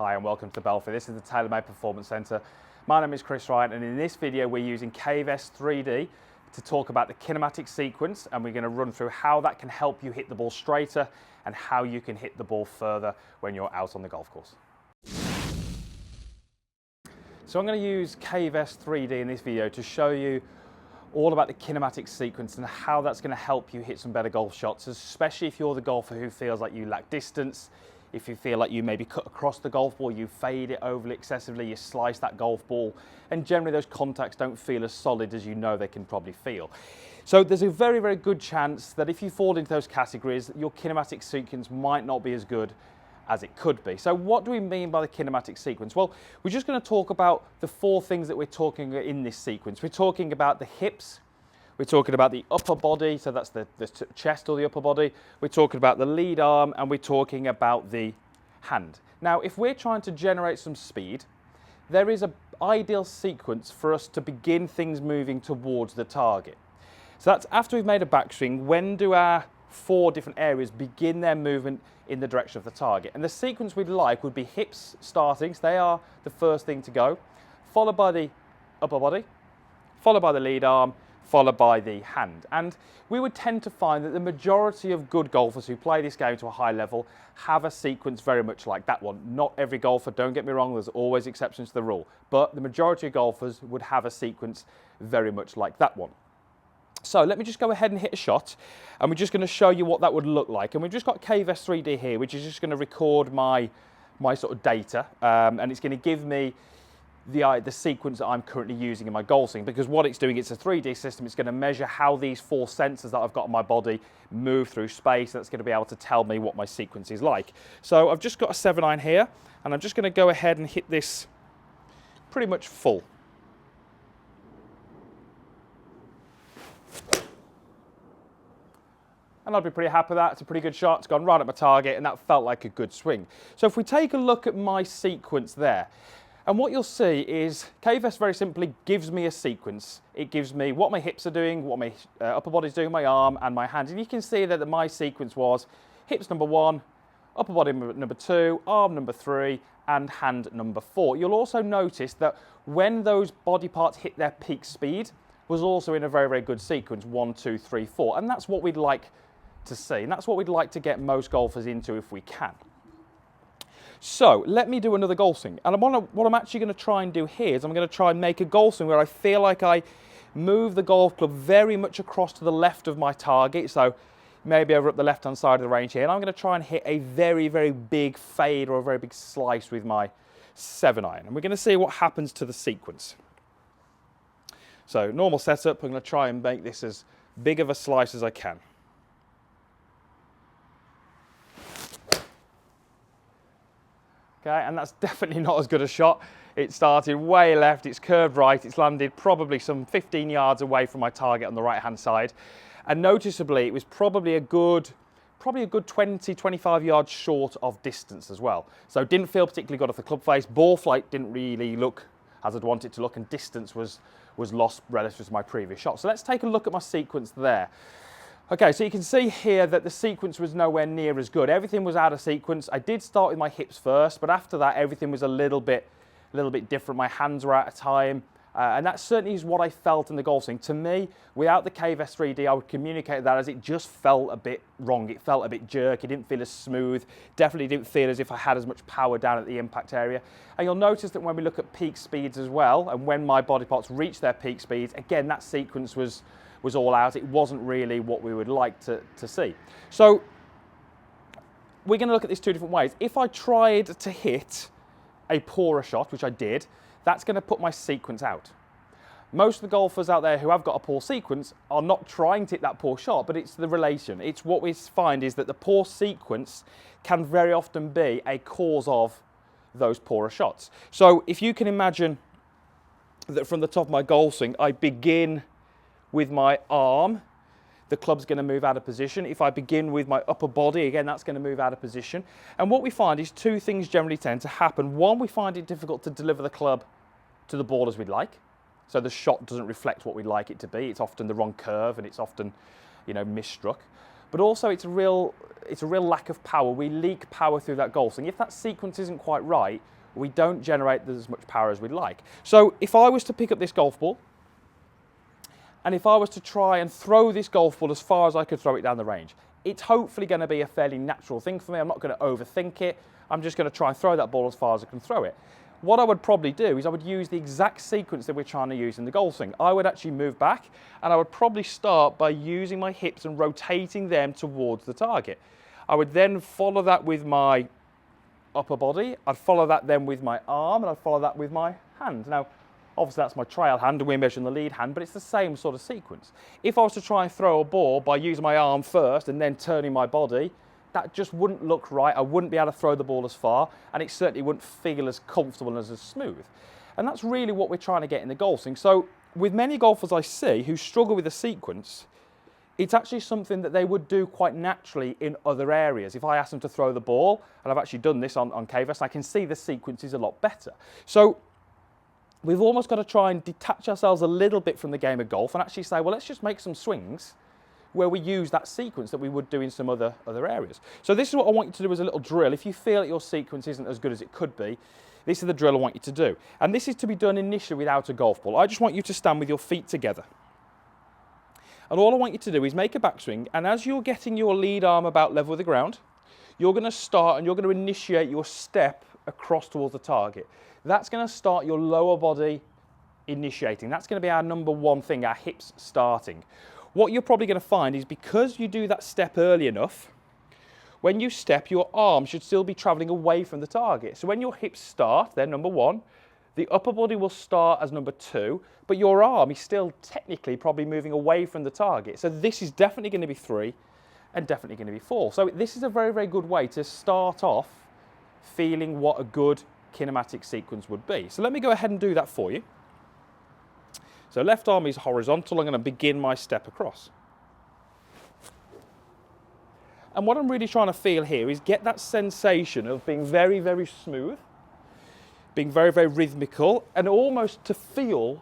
Hi and welcome to Belfry. This is the TaylorMade Performance Centre. My name is Chris Ryan and in this video we're using KVest 3D to talk about the Kinematic Sequence, and we're going to run through how that can help you hit the ball straighter and how you can hit the ball further when you're out on the golf course. So I'm going to use KVest 3D in this video to show you all about the Kinematic Sequence and how that's going to help you hit some better golf shots, especially if you're the golfer who feels like you lack distance, if you feel like you maybe cut across the golf ball, you fade it overly excessively, you slice that golf ball, and generally those contacts don't feel as solid as you know they can probably feel. So there's a very, very good chance that if you fall into those categories, your Kinematic Sequence might not be as good as it could be. So what do we mean by the Kinematic Sequence? Well, we're just going to talk about the four things that we're talking about in this sequence. We're talking about the hips, we're talking about the upper body, so that's the chest or the upper body, we're talking about the lead arm, and we're talking about the hand. Now, if we're trying to generate some speed, there is an ideal sequence for us to begin things moving towards the target. So that's after we've made a backswing, when do our four different areas begin their movement in the direction of the target? And the sequence we'd like would be hips starting, so they are the first thing to go, followed by the upper body, followed by the lead arm, followed by the hand. And we would tend to find that the majority of good golfers who play this game to a high level have a sequence very much like that one. Not every golfer, don't get me wrong, there's always exceptions to the rule, but the majority of golfers would have a sequence very much like that one. So let me just go ahead and hit a shot, and we're just going to show you what that would look like. And we've just got KVest 3D here, which is just going to record my sort of data, and it's going to give me the sequence that I'm currently using in my goal swing, because what it's doing, it's a 3D system. It's going to measure how these four sensors that I've got on my body move through space. That's going to be able to tell me what my sequence is like. So I've just got a 7-iron here, and I'm just going to go ahead and hit this pretty much full. And I'd be pretty happy with that. It's a pretty good shot. It's gone right at my target, and that felt like a good swing. So if we take a look at my sequence there, and what you'll see is KVest very simply gives me a sequence. It gives me what my hips are doing, what my upper body's doing, my arm and my hand. And you can see that my sequence was hips number 1, upper body number 2, arm number 3, and hand number 4. You'll also notice that when those body parts hit their peak speed was also in a very, very good sequence, 1, 2, 3, 4. And that's what we'd like to see. And that's what we'd like to get most golfers into if we can. So let me do another golf swing. And what I'm actually going to try and do here is I'm going to try and make a golf swing where I feel like I move the golf club very much across to the left of my target. So maybe over at the left-hand side of the range here. And I'm going to try and hit a very, very big fade or a very big slice with my 7-iron. And we're going to see what happens to the sequence. So normal setup, I'm going to try and make this as big of a slice as I can. Okay, and that's definitely not as good a shot. It started way left, it's curved right, it's landed probably some 15 yards away from my target on the right-hand side. And noticeably, it was probably a good 20, 25 yards short of distance as well. So didn't feel particularly good off the club face. Ball flight didn't really look as I'd want it to look, and distance was lost relative to my previous shot. So let's take a look at my sequence there. Okay, so you can see here that the sequence was nowhere near as good. Everything was out of sequence. I did start with my hips first, but after that, everything was a little bit different. My hands were out of time, and that certainly is what I felt in the golf swing. To me, without the KVest 3D, I would communicate that as it just felt a bit wrong. It felt a bit jerky. It didn't feel as smooth. Definitely didn't feel as if I had as much power down at the impact area. And you'll notice that when we look at peak speeds as well, and when my body parts reach their peak speeds, again, that sequence was all out. It wasn't really what we would like to see. So we're going to look at this two different ways. If I tried to hit a poorer shot, which I did, that's going to put my sequence out. Most of the golfers out there who have got a poor sequence are not trying to hit that poor shot, but it's the relation. It's what we find is that the poor sequence can very often be a cause of those poorer shots. So if you can imagine that from the top of my golf swing, I begin with my arm, the club's going to move out of position. If I begin with my upper body, again, that's going to move out of position. And what we find is two things generally tend to happen. One, we find it difficult to deliver the club to the ball as we'd like. So the shot doesn't reflect what we'd like it to be. It's often the wrong curve, and it's often, misstruck. but also it's a real lack of power. We leak power through that golf swing. If that sequence isn't quite right, we don't generate as much power as we'd like. So if I was to pick up this golf ball, and if I was to try and throw this golf ball as far as I could throw it down the range, it's hopefully going to be a fairly natural thing for me. I'm not going to overthink it. I'm just going to try and throw that ball as far as I can throw it. What I would probably do is I would use the exact sequence that we're trying to use in the golf swing. I would actually move back, and I would probably start by using my hips and rotating them towards the target. I would then follow that with my upper body. I'd follow that then with my arm, and I'd follow that with my hand. Now, obviously that's my trail hand and we're measuring the lead hand, but it's the same sort of sequence. If I was to try and throw a ball by using my arm first and then turning my body, that just wouldn't look right. I wouldn't be able to throw the ball as far, and it certainly wouldn't feel as comfortable and as smooth. And that's really what we're trying to get in the golf swing. So with many golfers I see who struggle with the sequence, it's actually something that they would do quite naturally in other areas. If I ask them to throw the ball, and I've actually done this on KVest, I can see the sequence is a lot better. So we've almost got to try and detach ourselves a little bit from the game of golf and actually say, well, let's just make some swings where we use that sequence that we would do in some other areas. So this is what I want you to do as a little drill. If you feel that your sequence isn't as good as it could be, this is the drill I want you to do. And this is to be done initially without a golf ball. I just want you to stand with your feet together. And all I want you to do is make a backswing, and as you're getting your lead arm about level with the ground, you're going to start and you're going to initiate your step across towards the target. That's going to start your lower body initiating. That's going to be our number one thing, our hips starting. What you're probably going to find is because you do that step early enough, when you step, your arm should still be traveling away from the target. So when your hips start, they're number one, the upper body will start as number two, but your arm is still technically probably moving away from the target. So this is definitely going to be 3 and definitely going to be 4. So this is a very, very good way to start off feeling what a good kinematic sequence would be. So let me go ahead and do that for you. So left arm is horizontal. I'm going to begin my step across. And what I'm really trying to feel here is get that sensation of being very, very smooth, being very, very rhythmical, and almost to feel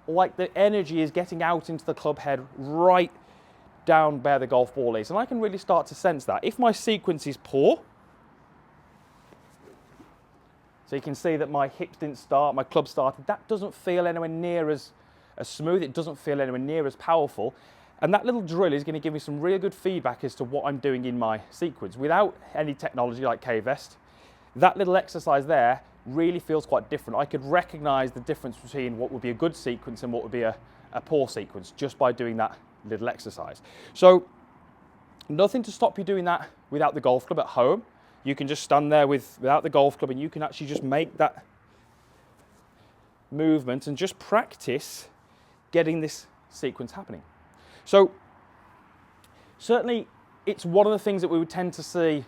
like the energy is getting out into the club head right down where the golf ball is. And I can really start to sense that. If my sequence is poor, so you can see that my hips didn't start, my club started, that doesn't feel anywhere near as smooth, it doesn't feel anywhere near as powerful. And that little drill is going to give me some really good feedback as to what I'm doing in my sequence. Without any technology like KVest, that little exercise there really feels quite different. I could recognize the difference between what would be a good sequence and what would be a poor sequence just by doing that little exercise. So nothing to stop you doing that without the golf club at home. You can just stand there without the golf club and you can actually just make that movement and just practice getting this sequence happening. So certainly it's one of the things that we would tend to see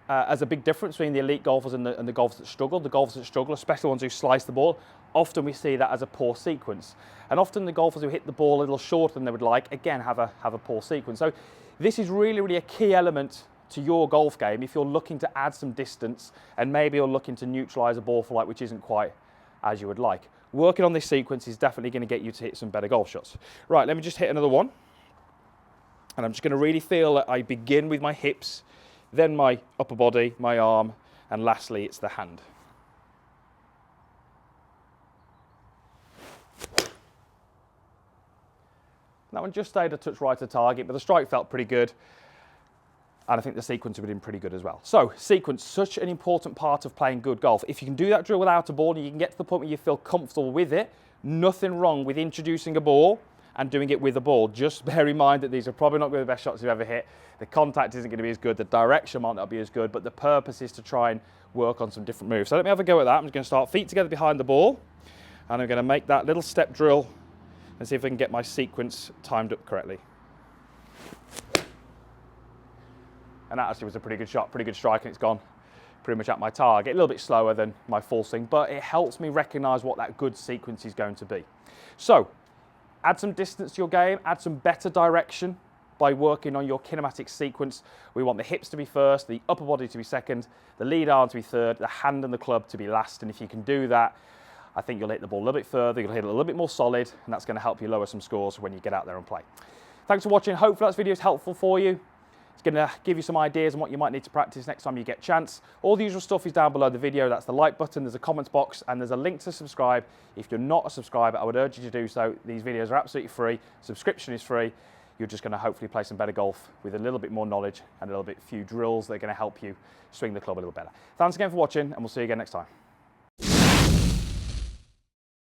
as a big difference between the elite golfers and the golfers that struggle. The golfers that struggle, especially ones who slice the ball, often we see that as a poor sequence. And often the golfers who hit the ball a little shorter than they would like, again, have a poor sequence. So this is really, really a key element to your golf game if you're looking to add some distance and maybe you're looking to neutralise a ball flight which isn't quite as you would like. Working on this sequence is definitely going to get you to hit some better golf shots. Right, let me just hit another one. And I'm just going to really feel that I begin with my hips, then my upper body, my arm, and lastly it's the hand. That one just stayed a touch right to target, but the strike felt pretty good. And I think the sequence would have been pretty good as well. So sequence, such an important part of playing good golf. If you can do that drill without a ball and you can get to the point where you feel comfortable with it, nothing wrong with introducing a ball and doing it with a ball. Just bear in mind that these are probably not going to be the best shots you've ever hit. The contact isn't going to be as good, the direction might not be as good, but the purpose is to try and work on some different moves. So let me have a go at that. I'm just going to start feet together behind the ball, and I'm going to make that little step drill and see if I can get my sequence timed up correctly. And that actually was a pretty good shot, pretty good strike, and it's gone pretty much at my target. A little bit slower than my full swing, but it helps me recognise what that good sequence is going to be. So, add some distance to your game, add some better direction by working on your kinematic sequence. We want the hips to be first, the upper body to be second, the lead arm to be third, the hand and the club to be last. And if you can do that, I think you'll hit the ball a little bit further, you'll hit it a little bit more solid, and that's going to help you lower some scores when you get out there and play. Thanks for watching. Hopefully that video is helpful for you. It's going to give you some ideas on what you might need to practice next time you get a chance. All the usual stuff is down below the video. That's the like button, there's a comments box, and there's a link to subscribe. If you're not a subscriber, I would urge you to do so. These videos are absolutely free. Subscription is free. You're just going to hopefully play some better golf with a little bit more knowledge and a little bit few drills that are going to help you swing the club a little better. Thanks again for watching, and we'll see you again next time.